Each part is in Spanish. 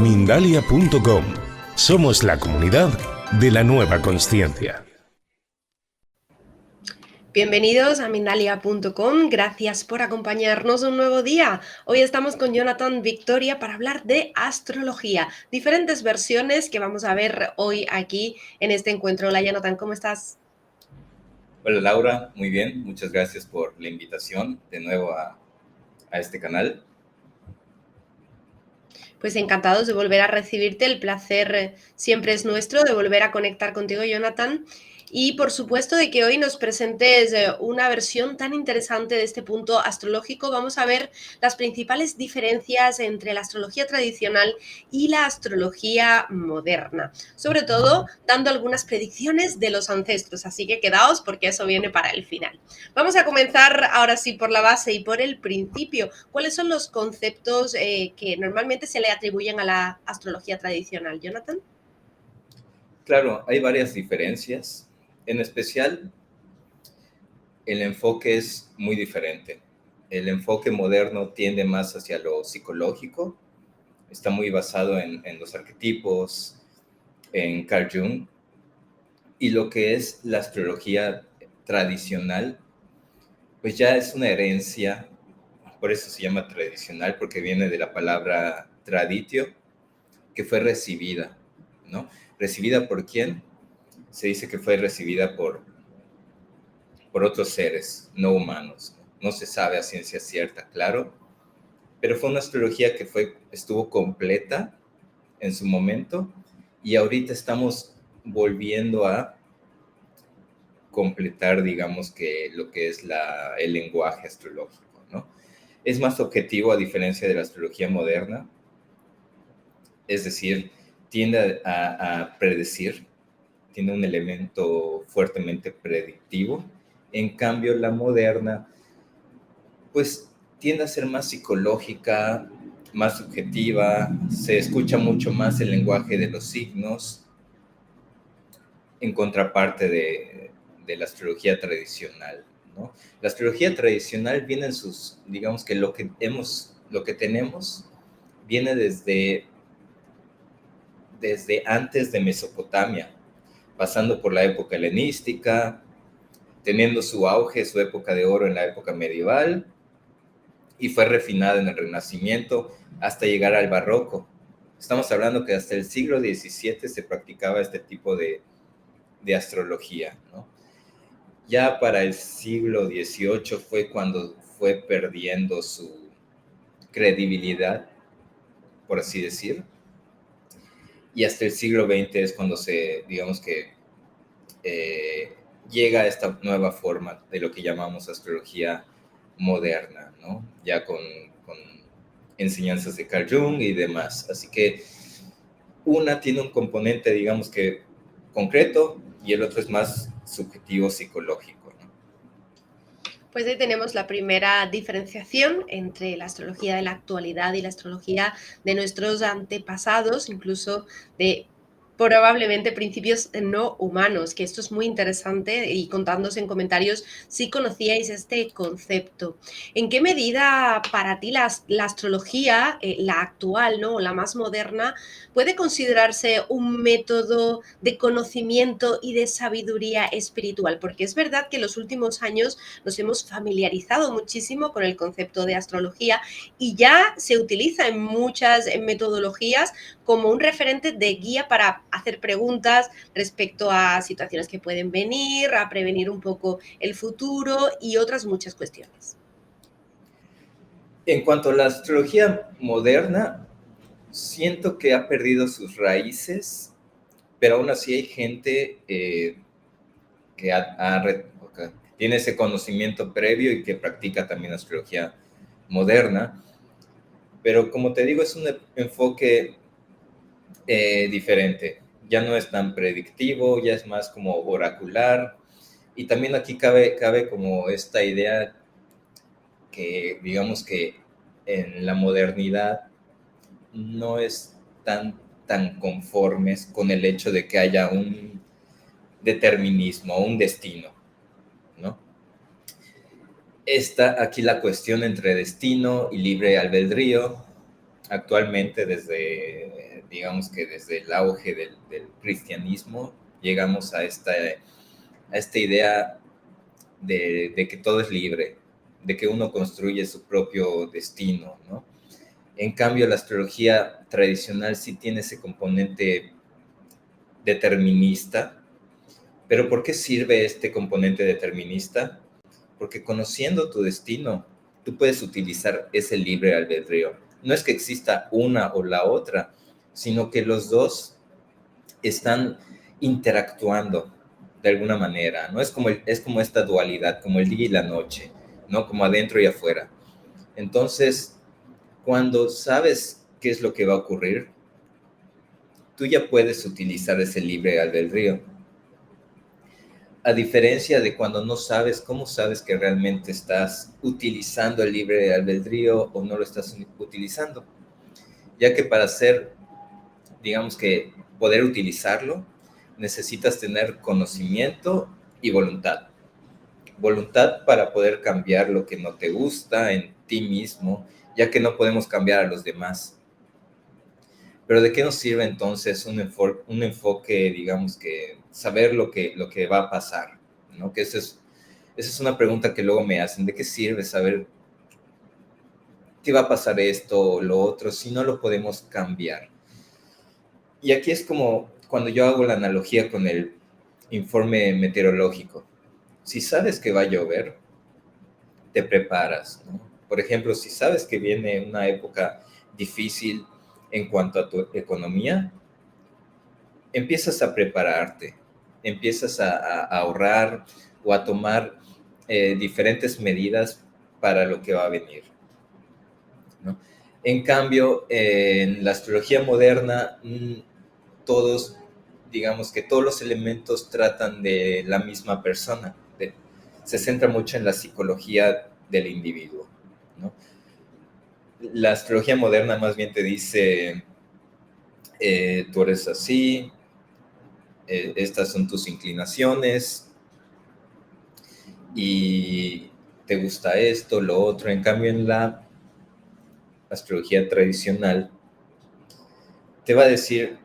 Mindalia.com. Somos la comunidad de la nueva consciencia. Bienvenidos a Mindalia.com, gracias por acompañarnos un nuevo día. Hoy estamos con Jonathan Victoria para hablar de astrología, diferentes versiones que vamos a ver hoy aquí en este encuentro. Hola Jonathan, ¿cómo estás? Hola Laura, muy bien, muchas gracias por la invitación de nuevo a este canal. Pues encantados de volver a recibirte, el placer siempre es nuestro de volver a conectar contigo, Jonathan. Y por supuesto de que hoy nos presentes una versión tan interesante de este punto astrológico. Vamos a ver las principales diferencias entre la astrología tradicional y la astrología moderna. Sobre todo dando algunas predicciones de los ancestros, así que quedaos porque eso viene para el final. Vamos a comenzar ahora sí por la base y por el principio. ¿Cuáles son los conceptos que normalmente se le atribuyen a la astrología tradicional, Jonathan? Claro, hay varias diferencias. En especial, el enfoque es muy diferente. El enfoque moderno tiende más hacia lo psicológico, está muy basado en los arquetipos, en Carl Jung, y lo que es la astrología tradicional, pues ya es una herencia, por eso se llama tradicional, porque viene de la palabra traditio, que fue recibida, ¿no? ¿Recibida por quién? Se dice que fue recibida por otros seres no humanos. No se sabe a ciencia cierta, claro, pero fue una astrología que estuvo completa en su momento y ahorita estamos volviendo a completar, digamos, que lo que es el lenguaje astrológico, ¿no? Es más objetivo a diferencia de la astrología moderna, es decir, tiende a predecir, tiene un elemento fuertemente predictivo. En cambio, la moderna, pues tiende a ser más psicológica, más subjetiva, se escucha mucho más el lenguaje de los signos, en contraparte de la astrología tradicional, ¿no? La astrología tradicional viene en digamos que lo que tenemos viene desde antes de Mesopotamia, pasando por la época helenística, teniendo su auge, su época de oro en la época medieval, y fue refinada en el Renacimiento hasta llegar al Barroco. Estamos hablando que hasta el siglo XVII se practicaba este tipo de astrología, ¿no? Ya para el siglo XVIII fue cuando fue perdiendo su credibilidad, por así decir, y hasta el siglo XX es cuando digamos que llega a esta nueva forma de lo que llamamos astrología moderna, ¿no? Ya con enseñanzas de Carl Jung y demás. Así que una tiene un componente, digamos que concreto, y el otro es más subjetivo psicológico, ¿no? Pues ahí tenemos la primera diferenciación entre la astrología de la actualidad y la astrología de nuestros antepasados, incluso de probablemente principios no humanos, que esto es muy interesante, y contándoos en comentarios si conocíais este concepto. ¿En qué medida para ti la astrología, la actual, ¿no? O la más moderna, puede considerarse un método de conocimiento y de sabiduría espiritual? Porque es verdad que en los últimos años nos hemos familiarizado muchísimo con el concepto de astrología y ya se utiliza en muchas metodologías como un referente de guía para hacer preguntas respecto a situaciones que pueden venir, a prevenir un poco el futuro y otras muchas cuestiones. En cuanto a la astrología moderna, siento que ha perdido sus raíces, pero aún así hay gente que tiene ese conocimiento previo y que practica también astrología moderna. Pero como te digo, es un enfoque diferente. Ya no es tan predictivo, ya es más como oracular. Y también aquí cabe como esta idea que digamos que en la modernidad no tan conformes con el hecho de que haya un determinismo, un destino, ¿no? Está aquí la cuestión entre destino y libre albedrío. actualmente digamos que desde el auge del cristianismo, llegamos a esta idea de que todo es libre, de que uno construye su propio destino, ¿no? En cambio, la astrología tradicional sí tiene ese componente determinista. ¿Pero por qué sirve este componente determinista? Porque conociendo tu destino, tú puedes utilizar ese libre albedrío. No es que exista una o la otra, sino que los dos están interactuando de alguna manera, ¿no? Es como esta dualidad, como el día y la noche, ¿no? Como adentro y afuera. Entonces, cuando sabes qué es lo que va a ocurrir, tú ya puedes utilizar ese libre albedrío. A diferencia de cuando no sabes, ¿cómo sabes que realmente estás utilizando el libre albedrío o no lo estás utilizando? Ya que para hacer, digamos que poder utilizarlo, necesitas tener conocimiento y voluntad. Voluntad para poder cambiar lo que no te gusta en ti mismo, ya que no podemos cambiar a los demás. Pero ¿de qué nos sirve entonces un enfoque, digamos que saber lo que va a pasar? ¿No? Que esa es una pregunta que luego me hacen. ¿De qué sirve saber qué va a pasar esto o lo otro si no lo podemos cambiar? Y aquí es como cuando yo hago la analogía con el informe meteorológico. Si sabes que va a llover, te preparas, ¿no? Por ejemplo, si sabes que viene una época difícil en cuanto a tu economía, empiezas a prepararte, empiezas a ahorrar o a tomar diferentes medidas para lo que va a venir, ¿no? En cambio, en la astrología moderna, todos, digamos que todos los elementos tratan de la misma persona, se centra mucho en la psicología del individuo, ¿no? La astrología moderna más bien te dice, tú eres así, estas son tus inclinaciones y te gusta esto, lo otro. En cambio, en la astrología tradicional, te va a decir,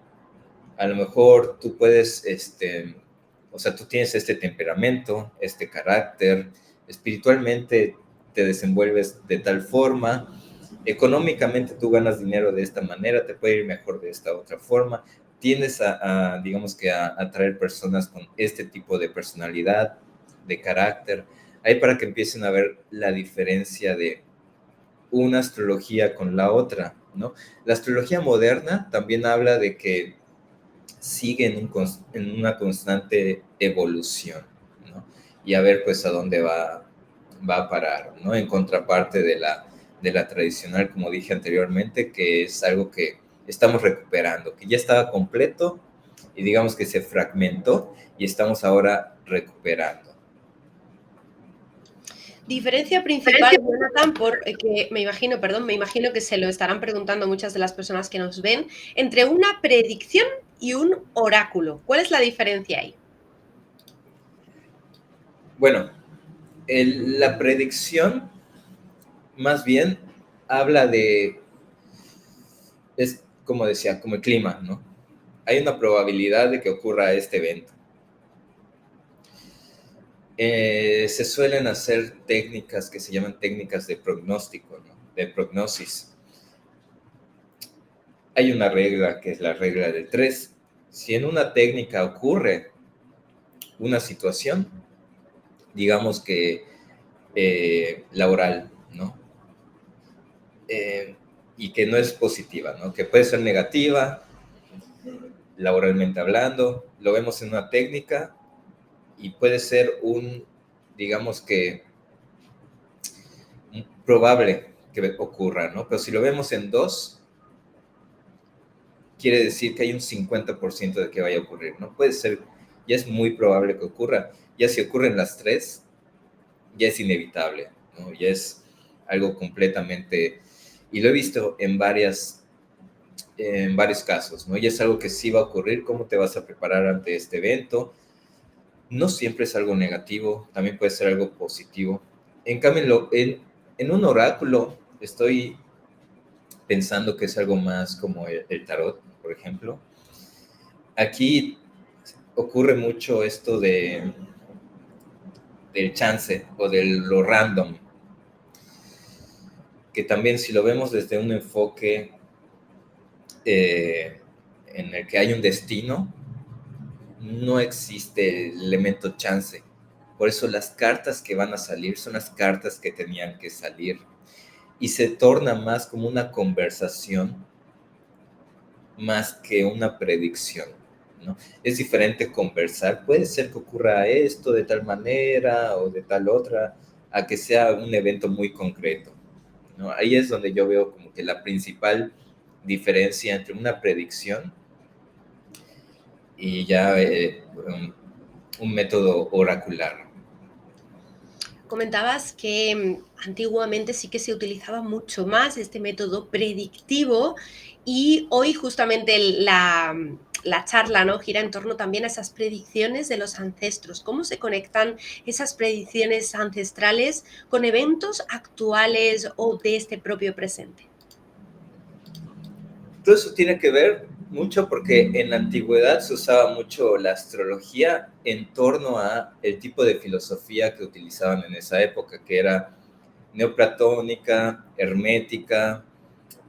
a lo mejor tú puedes, o sea, tú tienes este temperamento, este carácter, espiritualmente te desenvuelves de tal forma, económicamente tú ganas dinero de esta manera, te puede ir mejor de esta otra forma, tiendes digamos que a atraer personas con este tipo de personalidad, de carácter, ahí para que empiecen a ver la diferencia de una astrología con la otra, ¿no? La astrología moderna también habla de que sigue en una constante evolución, ¿no? Y a ver pues a dónde va a parar, ¿no? En contraparte de la tradicional, como dije anteriormente, que es algo que estamos recuperando, que ya estaba completo y digamos que se fragmentó y estamos ahora recuperando. Diferencia principal, Jonathan, que me imagino, perdón, me imagino que se lo estarán preguntando muchas de las personas que nos ven, entre una predicción y un oráculo. ¿Cuál es la diferencia ahí? Bueno, la predicción más bien habla es como decía, como el clima, ¿no? Hay una probabilidad de que ocurra este evento. Se suelen hacer técnicas que se llaman técnicas de pronóstico, ¿no? De prognosis. Hay una regla que es la regla de 3. Si en una técnica ocurre una situación, digamos que laboral, ¿no? Y que no es positiva, ¿no? Que puede ser negativa, laboralmente hablando, lo vemos en una técnica y puede ser digamos que, probable que ocurra, ¿no? Pero si lo vemos en 2, quiere decir que hay un 50% de que vaya a ocurrir, ¿no? Puede ser, ya es muy probable que ocurra. Ya si ocurren las 3, ya es inevitable, ¿no? Ya es algo completamente, y lo he visto en varios casos, ¿no? Ya es algo que sí va a ocurrir. ¿Cómo te vas a preparar ante este evento? No siempre es algo negativo, también puede ser algo positivo. En cambio, en un oráculo estoy pensando que es algo más como el tarot, por ejemplo. Aquí ocurre mucho esto del chance o de lo random, que también si lo vemos desde un enfoque en el que hay un destino, no existe el elemento chance. Por eso las cartas que van a salir son las cartas que tenían que salir. Y se torna más como una conversación más que una predicción, ¿no? Es diferente conversar. Puede ser que ocurra esto de tal manera o de tal otra, a que sea un evento muy concreto, ¿no? Ahí es donde yo veo como que la principal diferencia entre una predicción y ya un método oracular. Comentabas que antiguamente sí que se utilizaba mucho más este método predictivo y hoy justamente la charla, ¿no?, gira en torno también a esas predicciones de los ancestros. ¿Cómo se conectan esas predicciones ancestrales con eventos actuales o de este propio presente? Todo eso tiene que ver mucho porque en la antigüedad se usaba mucho la astrología en torno a el tipo de filosofía que utilizaban en esa época, que era neoplatónica, hermética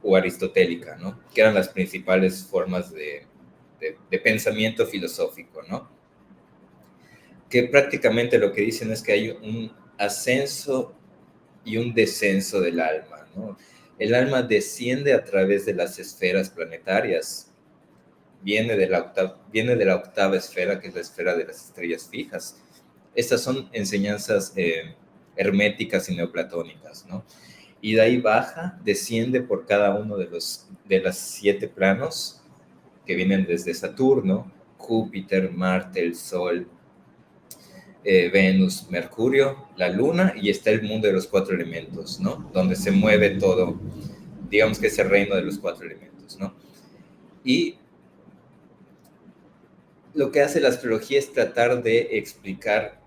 o aristotélica, ¿no? Que eran las principales formas de pensamiento filosófico, ¿no? Que prácticamente lo que dicen es que hay un ascenso y un descenso del alma, ¿no? El alma desciende a través de las esferas planetarias, viene de la octava esfera, que es la esfera de las estrellas fijas. Estas son enseñanzas herméticas y neoplatónicas, ¿no? Y de ahí baja, desciende por cada uno de las 7 planos que vienen desde Saturno, Júpiter, Marte, el Sol, Venus, Mercurio, la Luna, y está el mundo de los 4 elementos, ¿no? Donde se mueve todo, digamos que es el reino de los 4 elementos, ¿no? Y lo que hace la astrología es tratar de explicar,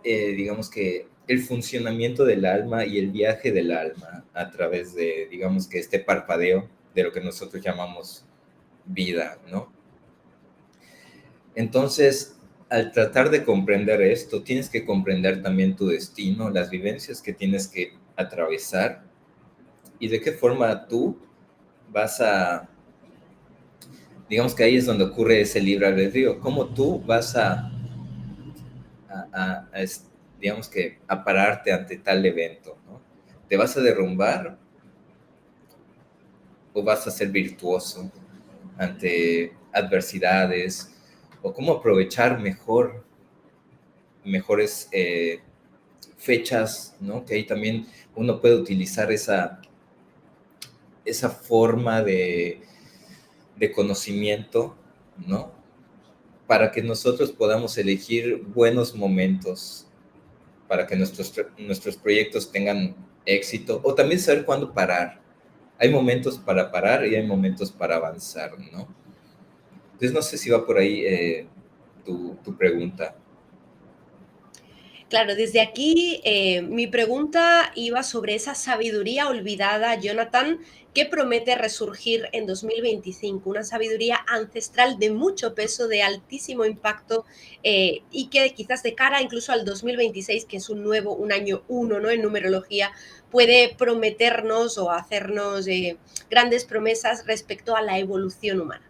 digamos que el funcionamiento del alma y el viaje del alma a través de, digamos que este parpadeo de lo que nosotros llamamos vida, ¿no? Entonces, al tratar de comprender esto, tienes que comprender también tu destino, las vivencias que tienes que atravesar y de qué forma tú vas a, digamos que ahí es donde ocurre ese libre albedrío, cómo tú vas a, digamos que, a pararte ante tal evento, ¿no? ¿Te vas a derrumbar o vas a ser virtuoso ante adversidades? ¿O cómo aprovechar mejores fechas, ¿no? Que ahí también uno puede utilizar esa forma de conocimiento, ¿no? Para que nosotros podamos elegir buenos momentos, para que nuestros proyectos tengan éxito, o también saber cuándo parar. Hay momentos para parar y hay momentos para avanzar, ¿no? Entonces no sé si va por ahí tu pregunta. Claro, desde aquí mi pregunta iba sobre esa sabiduría olvidada, Jonathan, que promete resurgir en 2025, una sabiduría ancestral de mucho peso, de altísimo impacto y que quizás de cara incluso al 2026, que es un año uno, ¿no?, en numerología, puede prometernos o hacernos grandes promesas respecto a la evolución humana.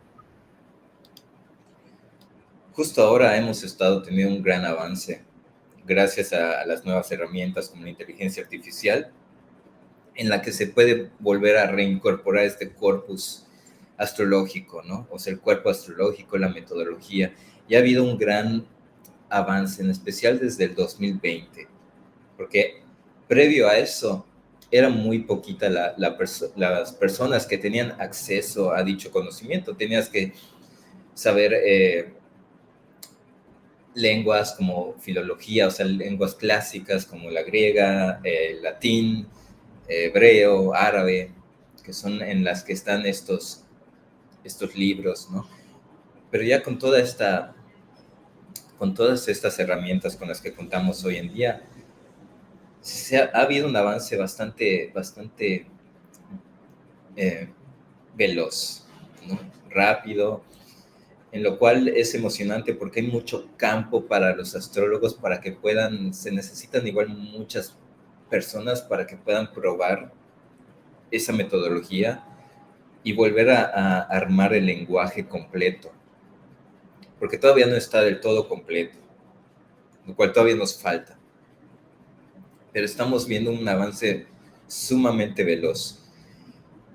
Justo ahora hemos estado teniendo un gran avance gracias a las nuevas herramientas como la inteligencia artificial, en la que se puede volver a reincorporar este corpus astrológico, ¿no? O sea, el cuerpo astrológico, la metodología. Y ha habido un gran avance, en especial desde el 2020, porque previo a eso era muy poquita las personas que tenían acceso a dicho conocimiento. Tenías que saber lenguas como filología, o sea, lenguas clásicas como la griega, el latín, hebreo, árabe, que son en las que están estos libros, ¿no? Pero ya con todas estas herramientas con las que contamos hoy en día, ha habido un avance bastante eh, veloz, ¿no? Rápido, en lo cual es emocionante porque hay mucho campo para los astrólogos para que puedan, se necesitan igual muchas personas para que puedan probar esa metodología y volver a armar el lenguaje completo, porque todavía no está del todo completo, lo cual todavía nos falta, pero estamos viendo un avance sumamente veloz,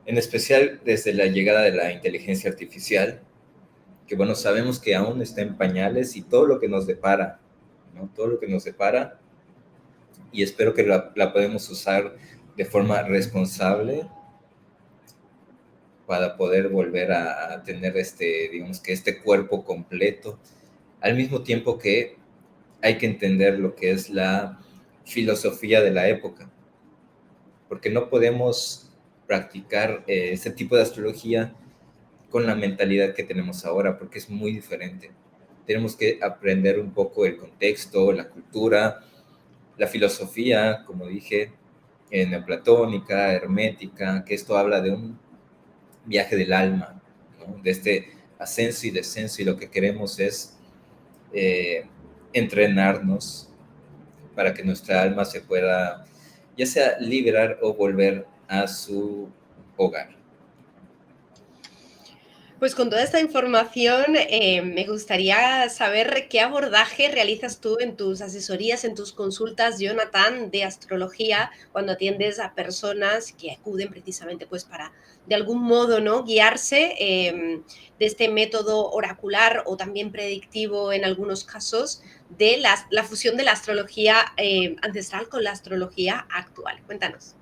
en especial desde la llegada de la inteligencia artificial, que bueno, sabemos que aún está en pañales y todo lo que nos depara, ¿no? Todo lo que nos depara, y espero que la podemos usar de forma responsable para poder volver a tener digamos que este cuerpo completo, al mismo tiempo que hay que entender lo que es la filosofía de la época, porque no podemos practicar ese tipo de astrología con la mentalidad que tenemos ahora, porque es muy diferente. Tenemos que aprender un poco el contexto, la cultura, la filosofía, como dije, neoplatónica, hermética, que esto habla de un viaje del alma, ¿no? De este ascenso y descenso, y lo que queremos es entrenarnos para que nuestra alma se pueda, ya sea liberar o volver a su hogar. Pues con toda esta información, me gustaría saber qué abordaje realizas tú en tus asesorías, en tus consultas, Jonathan, de astrología, cuando atiendes a personas que acuden precisamente pues para, de algún modo, ¿no?, guiarse de este método oracular o también predictivo en algunos casos de la fusión de la astrología ancestral con la astrología actual. Cuéntanos.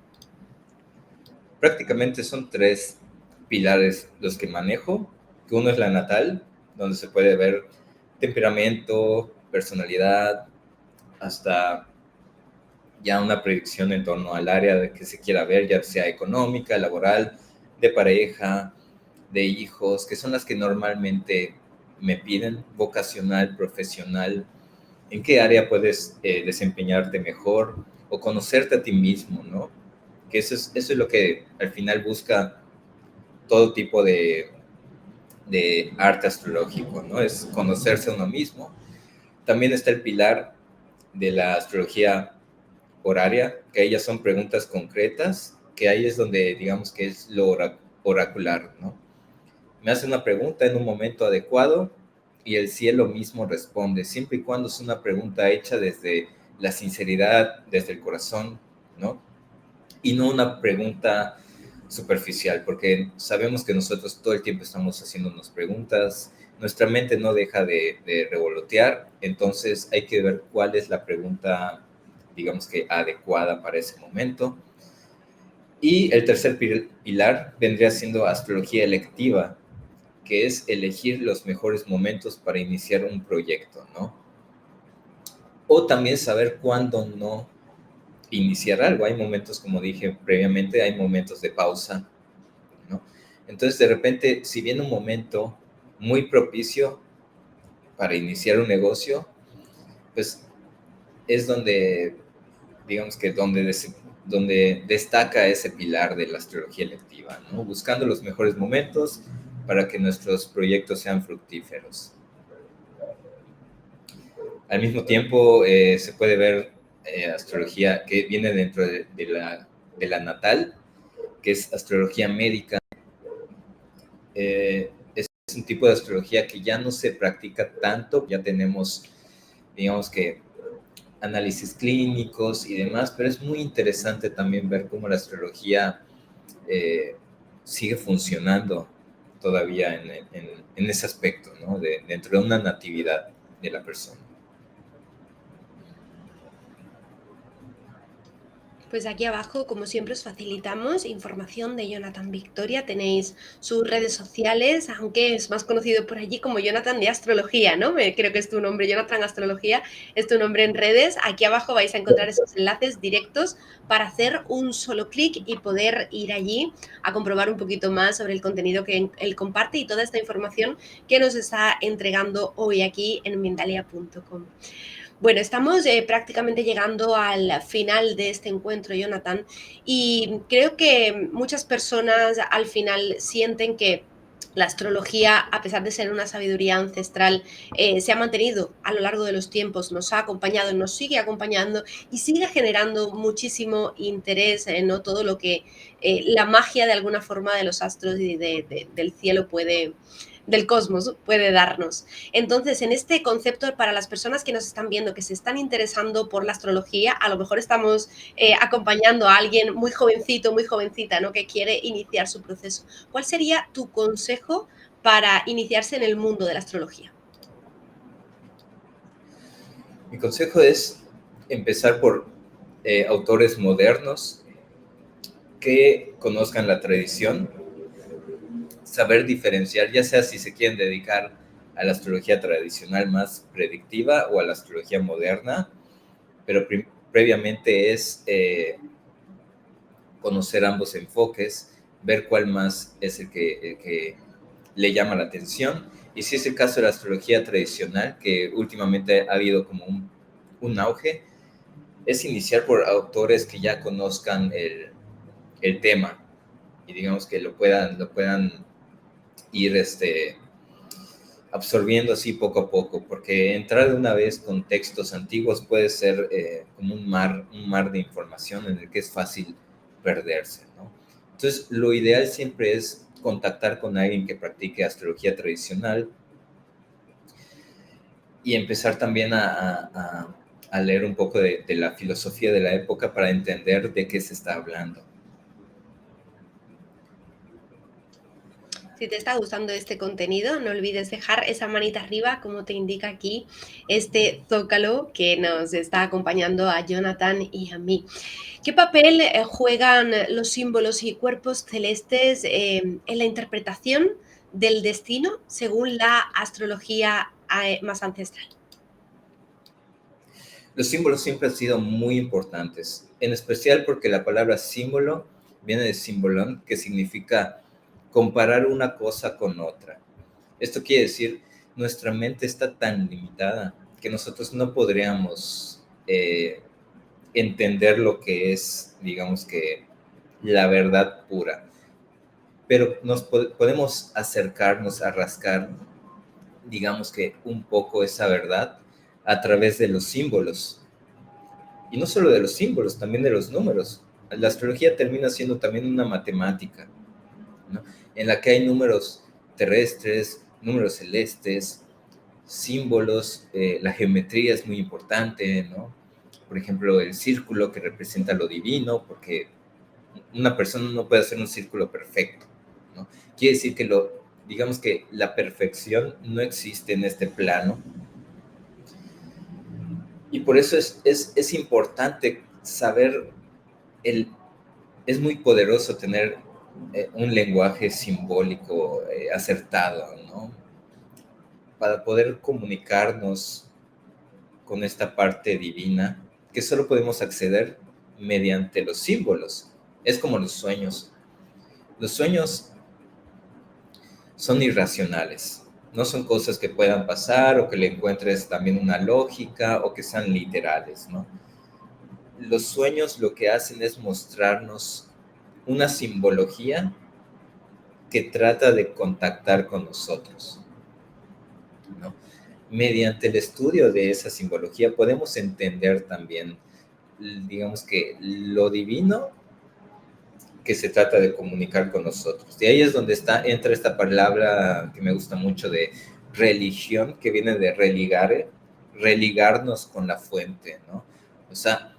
Prácticamente son tres pilares los que manejo, que uno es la natal, donde se puede ver temperamento, personalidad, hasta ya una predicción en torno al área de que se quiera ver, ya sea económica, laboral, de pareja, de hijos, que son las que normalmente me piden, vocacional, profesional, en qué área puedes desempeñarte mejor o conocerte a ti mismo, ¿no? Que eso es lo que al final busca todo tipo de arte astrológico, ¿no? Es conocerse a uno mismo. También está el pilar de la astrología horaria, que ellas son preguntas concretas, que ahí es donde digamos que es lo oracular, ¿no? Me hace una pregunta en un momento adecuado y el cielo mismo responde, siempre y cuando es una pregunta hecha desde la sinceridad, desde el corazón, ¿no? Y no una pregunta superficial, porque sabemos que nosotros todo el tiempo estamos haciéndonos preguntas, nuestra mente no deja de revolotear, entonces hay que ver cuál es la pregunta, digamos que adecuada para ese momento. Y el tercer pilar vendría siendo astrología electiva, que es elegir los mejores momentos para iniciar un proyecto, ¿no? O también saber cuándo no iniciar algo. Hay momentos, como dije previamente, hay momentos de pausa, ¿no? Entonces, de repente, si viene un momento muy propicio para iniciar un negocio, pues es donde, digamos que donde destaca ese pilar de la astrología electiva, ¿no? Buscando los mejores momentos para que nuestros proyectos sean fructíferos. Al mismo tiempo, se puede ver astrología que viene dentro de la natal, que es astrología médica. Es un tipo de astrología que ya no se practica tanto, ya tenemos, digamos que, análisis clínicos y demás, pero es muy interesante también ver cómo la astrología sigue funcionando todavía en ese aspecto, ¿no? Dentro de una natividad de la persona. Pues aquí abajo, como siempre, os facilitamos información de Jonathan Victoria. Tenéis sus redes sociales, aunque es más conocido por allí como Jonathan de Astrología, ¿no? Creo que es tu nombre, Jonathan Astrología, es tu nombre en redes. Aquí abajo vais a encontrar esos enlaces directos para hacer un solo clic y poder ir allí a comprobar un poquito más sobre el contenido que él comparte y toda esta información que nos está entregando hoy aquí en Mindalia.com. Bueno, estamos prácticamente llegando al final de este encuentro, Jonathan, y creo que muchas personas al final sienten que la astrología, a pesar de ser una sabiduría ancestral, se ha mantenido a lo largo de los tiempos, nos ha acompañado, nos sigue acompañando y sigue generando muchísimo interés en, ¿no?, todo lo que la magia de alguna forma de los astros y del cielo puede, del cosmos puede darnos. Entonces, en este concepto, para las personas que nos están viendo, que se están interesando por la astrología, a lo mejor estamos acompañando a alguien muy jovencito, muy jovencita, ¿no?, que quiere iniciar su proceso. ¿Cuál sería tu consejo para iniciarse en el mundo de la astrología? Mi consejo es empezar por autores modernos que conozcan la tradición, saber diferenciar, ya sea si se quieren dedicar a la astrología tradicional más predictiva o a la astrología moderna, pero previamente es conocer ambos enfoques, ver cuál más es el que le llama la atención. Y si es el caso de la astrología tradicional, que últimamente ha habido como un auge, es iniciar por autores que ya conozcan el tema y digamos que lo puedan ir absorbiendo así poco a poco, porque entrar de una vez con textos antiguos puede ser como un mar de información en el que es fácil perderse, ¿no? Entonces, lo ideal siempre es contactar con alguien que practique astrología tradicional y empezar también a leer un poco de la filosofía de la época para entender de qué se está hablando. Si te está gustando este contenido, no olvides dejar esa manita arriba, como te indica aquí este zócalo que nos está acompañando a Jonathan y a mí. ¿Qué papel juegan los símbolos y cuerpos celestes en la interpretación del destino según la astrología más ancestral? Los símbolos siempre han sido muy importantes, en especial porque la palabra símbolo viene de símbolon, que significa comparar una cosa con otra. Esto quiere decir, nuestra mente está tan limitada que nosotros no podríamos entender lo que es, digamos que, la verdad pura. Pero nos podemos acercarnos a rascar, digamos que, un poco esa verdad a través de los símbolos. Y no solo de los símbolos, también de los números. La astrología termina siendo también una matemática, ¿no?, en la que hay números terrestres, números celestes, símbolos, la geometría es muy importante, ¿no? Por ejemplo, el círculo que representa lo divino, porque una persona no puede hacer un círculo perfecto, ¿no? Quiere decir que digamos que la perfección no existe en este plano, y por eso es importante saber, es muy poderoso tener un lenguaje simbólico acertado, ¿no?, para poder comunicarnos con esta parte divina que solo podemos acceder mediante los símbolos. Es como los sueños. Los sueños son irracionales, no son cosas que puedan pasar o que le encuentres también una lógica o que sean literales, ¿no? Los sueños lo que hacen es mostrarnos una simbología que trata de contactar con nosotros, ¿no? Mediante el estudio de esa simbología podemos entender también, digamos que, lo divino que se trata de comunicar con nosotros. Y ahí es donde entra esta palabra que me gusta mucho de religión, que viene de religare, religarnos con la fuente, ¿no? O sea,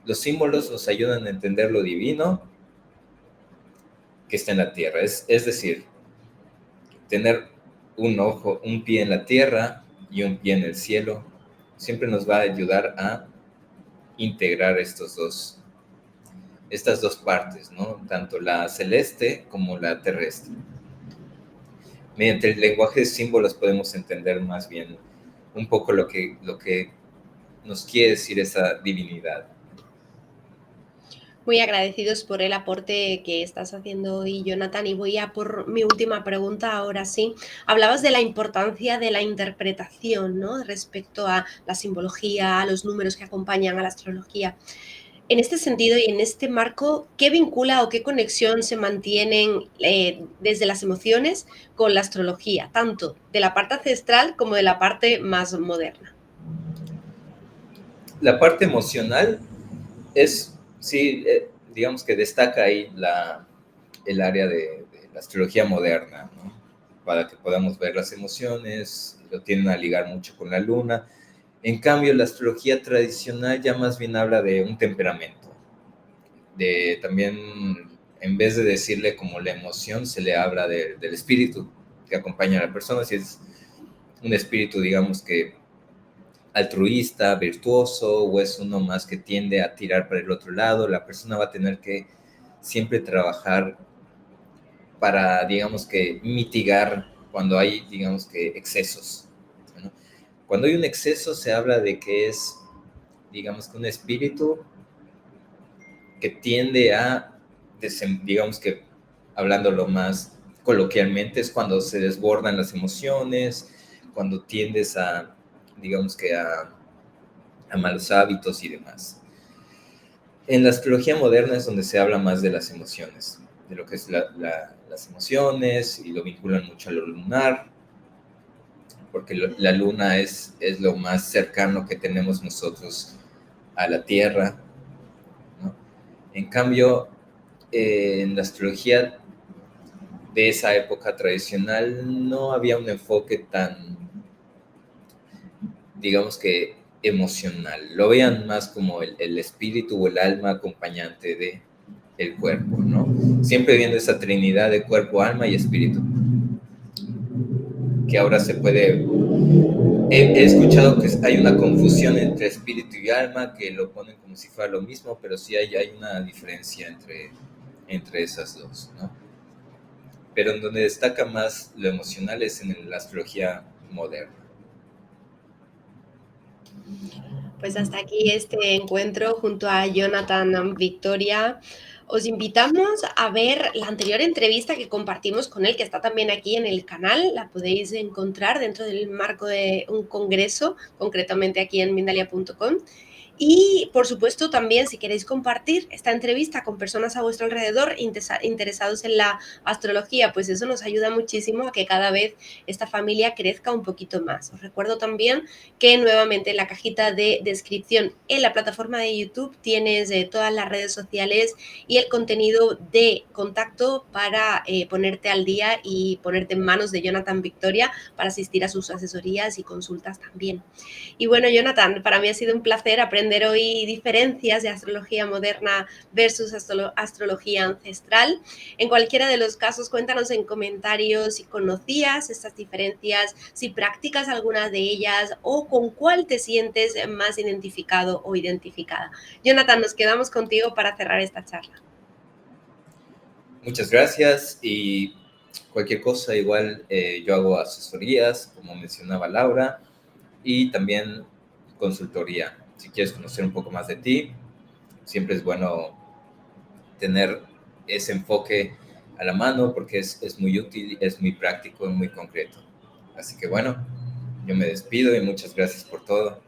los símbolos nos ayudan a entender lo divino que está en la tierra. Es decir, tener un ojo, un pie en la tierra y un pie en el cielo, siempre nos va a ayudar a integrar estas dos partes, ¿no? Tanto la celeste como la terrestre. Mediante el lenguaje de símbolos podemos entender más bien un poco lo que nos quiere decir esa divinidad. Muy agradecidos por el aporte que estás haciendo hoy, Jonathan, y voy a por mi última pregunta ahora sí. Hablabas de la importancia de la interpretación, ¿no? Respecto a la simbología, a los números que acompañan a la astrología. En este sentido y en este marco, ¿qué vincula o qué conexión se mantienen desde las emociones con la astrología, tanto de la parte ancestral como de la parte más moderna? La parte emocional es, sí, digamos que destaca ahí el área de la astrología moderna, ¿no? Para que podamos ver las emociones, lo tienden a ligar mucho con la luna. En cambio, la astrología tradicional ya más bien habla de un temperamento, de también, en vez de decirle como la emoción, se le habla del espíritu que acompaña a la persona, si es un espíritu, digamos que altruista, virtuoso, o es uno más que tiende a tirar para el otro lado, la persona va a tener que siempre trabajar para, digamos que, mitigar cuando hay, digamos que, excesos, ¿no? Cuando hay un exceso se habla de que es, digamos que, un espíritu que tiende a, digamos que, hablándolo más coloquialmente, es cuando se desbordan las emociones, cuando tiendes a, digamos que, a malos hábitos y demás. En la astrología moderna es donde se habla más de las emociones, de lo que es las emociones, y lo vinculan mucho a lo lunar, porque la luna es lo más cercano que tenemos nosotros a la Tierra, ¿no? En cambio, en la astrología de esa época tradicional no había un enfoque tan, digamos que, emocional. Lo veían más como el espíritu o el alma acompañante de el cuerpo, ¿no? Siempre viendo esa trinidad de cuerpo, alma y espíritu, que ahora se puede... He escuchado que hay una confusión entre espíritu y alma, que lo ponen como si fuera lo mismo, pero sí hay una diferencia entre esas dos, ¿no? Pero en donde destaca más lo emocional es en la astrología moderna. Pues hasta aquí este encuentro junto a Jonathan Victoria. Os invitamos a ver la anterior entrevista que compartimos con él, que está también aquí en el canal. La podéis encontrar dentro del marco de un congreso, concretamente aquí en Mindalia.com. Y, por supuesto, también si queréis compartir esta entrevista con personas a vuestro alrededor interesados en la astrología, pues eso nos ayuda muchísimo a que cada vez esta familia crezca un poquito más. Os recuerdo también que nuevamente en la cajita de descripción en la plataforma de YouTube tienes todas las redes sociales y el contenido de contacto para ponerte al día y ponerte en manos de Jonathan Victoria para asistir a sus asesorías y consultas también. Y bueno, Jonathan, para mí ha sido un placer aprender hoy diferencias de astrología moderna versus astrología ancestral. En cualquiera de los casos, cuéntanos en comentarios si conocías estas diferencias, si practicas alguna de ellas o con cuál te sientes más identificado o identificada. Jonathan, nos quedamos contigo para cerrar esta charla. Muchas gracias, y cualquier cosa, igual yo hago asesorías, como mencionaba Laura, y también consultoría. Si quieres conocer un poco más de ti, siempre es bueno tener ese enfoque a la mano porque es muy útil, es muy práctico y muy concreto. Así que bueno, yo me despido y muchas gracias por todo.